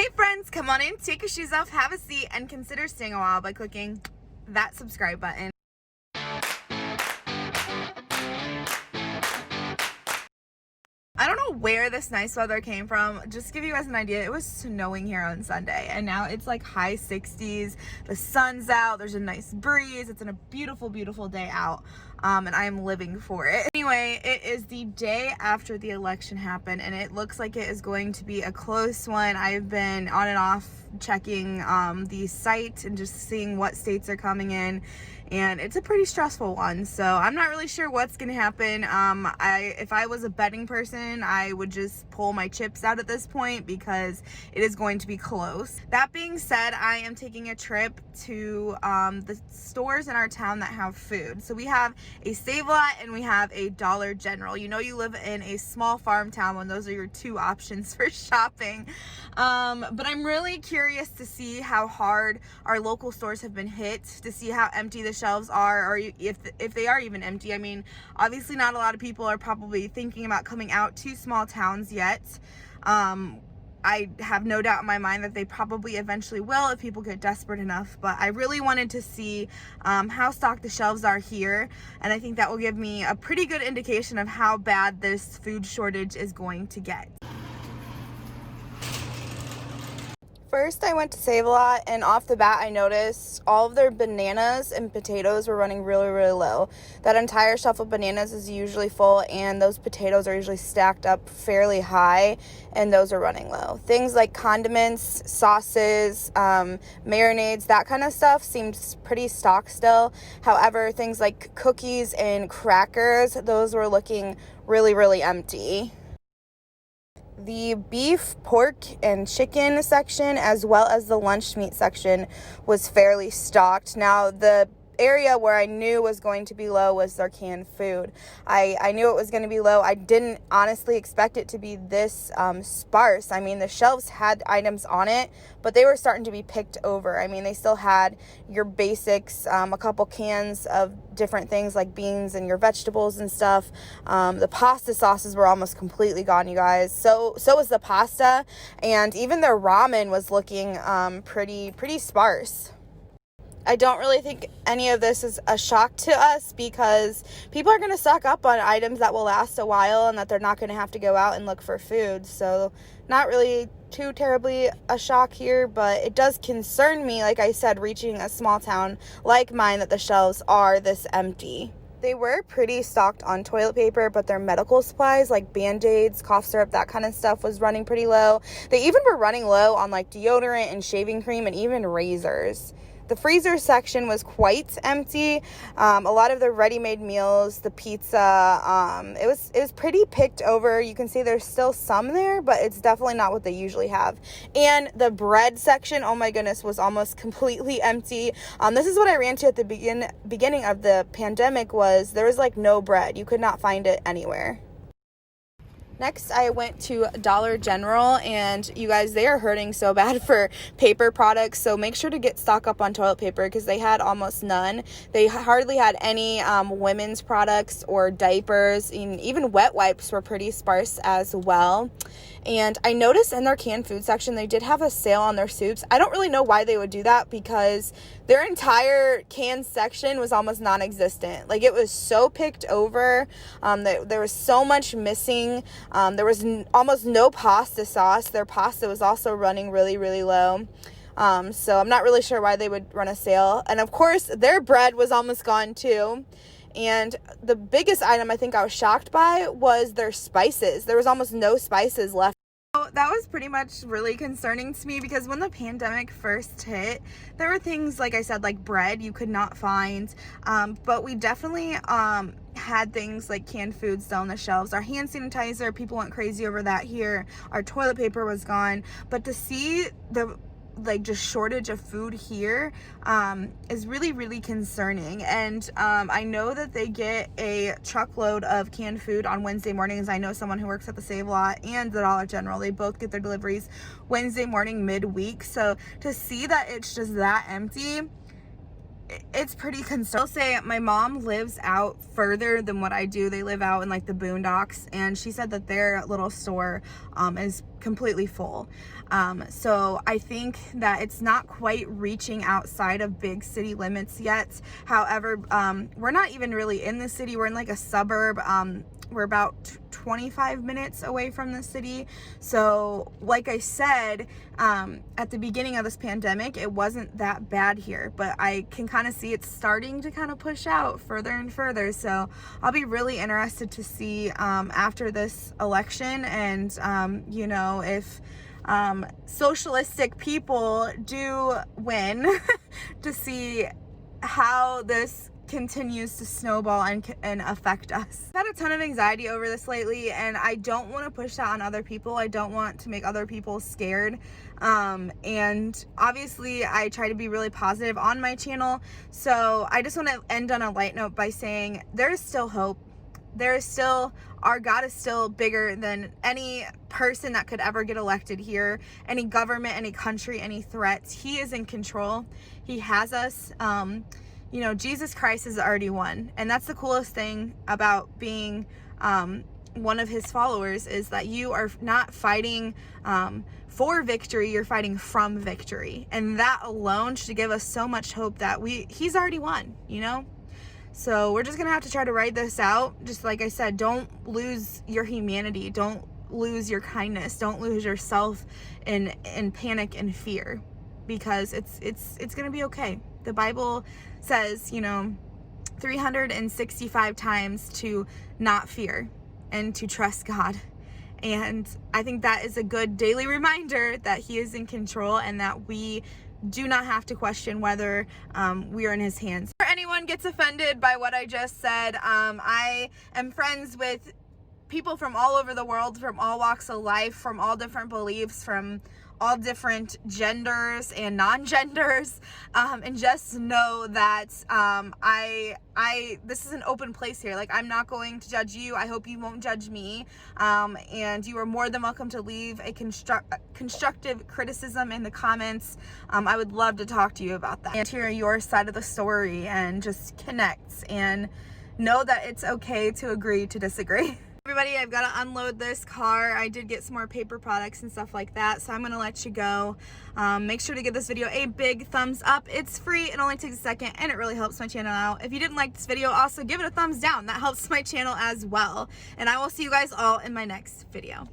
Hey friends, come on in, take your shoes off, have a seat, and consider staying a while by clicking that subscribe button. I don't know where this nice weather came from. Just to give you guys an idea, it was snowing here on Sunday and now it's like high 60s. The sun's out, there's a nice breeze. It's a beautiful, beautiful day out. And I am living for it. Anyway, it is the day after the election happened and it looks like it is going to be a close one. I've been on and off checking the site and just seeing what states are coming in, and it's a pretty stressful one, so I'm not really sure what's gonna happen. If I was a betting person, I would just pull my chips out at this point because it is going to be close. That being said, I am taking a trip to the stores in our town that have food. So we have a Save-A-Lot and we have a Dollar General. You know, you live in a small farm town when those are your two options for shopping. But I'm really curious to see how hard our local stores have been hit, to see how empty the shelves are, or if they are even empty. I mean, obviously not a lot of people are probably thinking about coming out to small towns yet. I have no doubt in my mind that they probably eventually will if people get desperate enough, but I really wanted to see how stocked the shelves are here, and I think that will give me a pretty good indication of how bad this food shortage is going to get. First, I went to Save-A-Lot, and off the bat, I noticed all of their bananas and potatoes were running really, really low. That entire shelf of bananas is usually full, and those potatoes are usually stacked up fairly high, and those are running low. Things like condiments, sauces, marinades, that kind of stuff seems pretty stocked still. However, things like cookies and crackers, those were looking really, really empty. The beef, pork, and chicken section, as well as the lunch meat section, was fairly stocked. Now, the area where I knew was going to be low was their canned food. I knew it was going to be low. I didn't honestly expect it to be this sparse. I mean, the shelves had items on it, but they were starting to be picked over. I mean, they still had your basics, a couple cans of different things like beans and your vegetables and stuff. The pasta sauces were almost completely gone, you guys. So was the pasta, and even their ramen was looking pretty sparse. I don't really think any of this is a shock to us because people are going to stock up on items that will last a while and that they're not going to have to go out and look for food. So not really too terribly a shock here, but it does concern me, like I said, reaching a small town like mine, that the shelves are this empty. They were pretty stocked on toilet paper, but their medical supplies like Band-Aids, cough syrup, that kind of stuff was running pretty low. They even were running low on like deodorant and shaving cream and even razors. The freezer section was quite empty. A lot of the ready-made meals, the pizza, it was pretty picked over. You can see there's still some there, but it's definitely not what they usually have. And the bread section, oh my goodness, was almost completely empty. This is what I ran to at the beginning of the pandemic. Was there was like no bread. You could not find it anywhere. Next, I went to Dollar General, and you guys, they are hurting so bad for paper products, so make sure to get stock up on toilet paper because they had almost none. They hardly had any women's products or diapers, and even wet wipes were pretty sparse as well. And I noticed in their canned food section, they did have a sale on their soups. I don't really know why they would do that because their entire canned section was almost non-existent. Like, it was so picked over. There was so much missing. There was almost no pasta sauce. Their pasta was also running really, really low. So I'm not really sure why they would run a sale. And of course, their bread was almost gone too. And the biggest item I think I was shocked by was their spices. There was almost no spices left. So that was pretty much really concerning to me because when the pandemic first hit, there were things, like I said, like bread you could not find. But we definitely had things like canned food still on the shelves. Our hand sanitizer, people went crazy over that here. Our toilet paper was gone. But to see the just shortage of food here is really, really concerning. And I know that they get a truckload of canned food on Wednesday mornings. I know someone who works at the Save-A-Lot and the Dollar General. They both get their deliveries Wednesday morning midweek. So to see that it's just that empty, it's pretty concerning. I'll say my mom lives out further than what I do. They live out in like the boondocks, and she said that their little store is completely full. So I think that it's not quite reaching outside of big city limits yet. However, we're not even really in the city. We're in like a suburb. We're about 25 minutes away from the city. So like I said, at the beginning of this pandemic, it wasn't that bad here, but I can kind of see it's starting to kind of push out further and further. So I'll be really interested to see after this election, and you know, if socialistic people do win, to see how this continues to snowball and affect us. I've had a ton of anxiety over this lately, and I don't want to push that on other people. I don't want to make other people scared. And obviously I try to be really positive on my channel. So I just want to end on a light note by saying there is still hope. There is still, our God is still bigger than any person that could ever get elected here, any government, any country, any threats. He is in control. He has us. You know, Jesus Christ has already won. And that's the coolest thing about being one of his followers, is that you are not fighting for victory, you're fighting from victory. And that alone should give us so much hope that he's already won, you know? So we're just gonna have to try to ride this out. Just like I said, don't lose your humanity. Don't lose your kindness. Don't lose yourself in panic and fear, because it's gonna be okay. The Bible says, you know, 365 times to not fear and to trust God. And I think that is a good daily reminder that he is in control, and that we do not have to question whether we are in his hands. If anyone gets offended by what I just said, I am friends with people from all over the world, from all walks of life, from all different beliefs, from all different genders and non-genders, and just know that this is an open place here. Like, I'm not going to judge you. I hope you won't judge me, and you are more than welcome to leave a constructive criticism in the comments. I would love to talk to you about that and hear your side of the story, and just connect and know that it's okay to agree to disagree. Everybody, I've got to unload this car. I did get some more paper products and stuff like that, so I'm going to let you go. Make sure to give this video a big thumbs up. It's free. It only takes a second, and it really helps my channel out. If you didn't like this video, also give it a thumbs down. That helps my channel as well. And I will see you guys all in my next video.